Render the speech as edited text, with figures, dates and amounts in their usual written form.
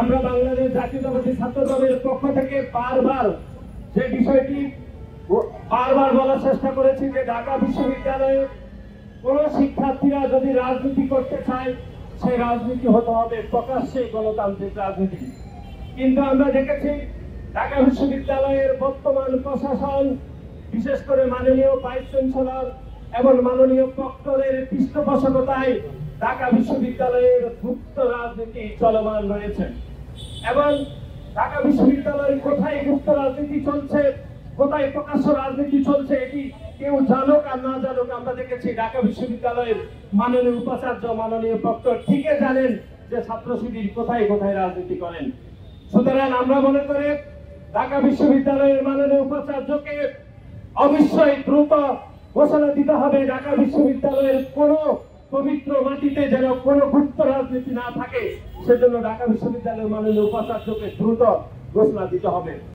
আমরা বাংলাদেশ জাতীয়তাবাদী ছাত্র দলের পক্ষ থেকে বারবার যে বিষয়টি বারবার বলার চেষ্টা করেছি যে ঢাকা বিশ্ববিদ্যালয়ে কোন শিক্ষার্থীরা যদি রাজনীতি করতে চায় সেই রাজনীতি হতে হবে প্রকাশ্যে গণতান্ত্রিক রাজনীতি। কিন্তু আমরা দেখেছি ঢাকা বিশ্ববিদ্যালয়ের বর্তমান প্রশাসন, বিশেষ করে মাননীয় ভাইস চ্যান্সেলর এবং মাননীয় প্রক্টরের পৃষ্ঠপোষকতায় ঢাকা বিশ্ববিদ্যালয়ের গুপ্ত রাজনীতি চলমান রয়েছে। এবং ঢাকা বিশ্ববিদ্যালয়ের কোথায় গুপ্ত রাজনীতি চলছে, কোথায় প্রকাশ্য রাজনীতি চলছে, এটি কেউ জানুক আর না জানুক, আমরা দেখেছি ঢাকা বিশ্ববিদ্যালয়ের মাননীয় উপাচার্য, মাননীয় প্রক্টর ঠিকই জানেন যে ছাত্র শিবির কোথায় কোথায় রাজনীতি করেন। সুতরাং আমরা মনে করি ঢাকা বিশ্ববিদ্যালয়ের মাননীয় উপাচার্যকে অবশ্যই দ্রুত ঘোষণা দিতে হবে ঢাকা বিশ্ববিদ্যালয়ের কোন পবিত্র মাটিতে যেন কোনো গুপ্ত রাজনীতি না থাকে, সেজন্য ঢাকা বিশ্ববিদ্যালয়ের মাননীয় উপাচার্যকে দ্রুত ঘোষণা দিতে হবে।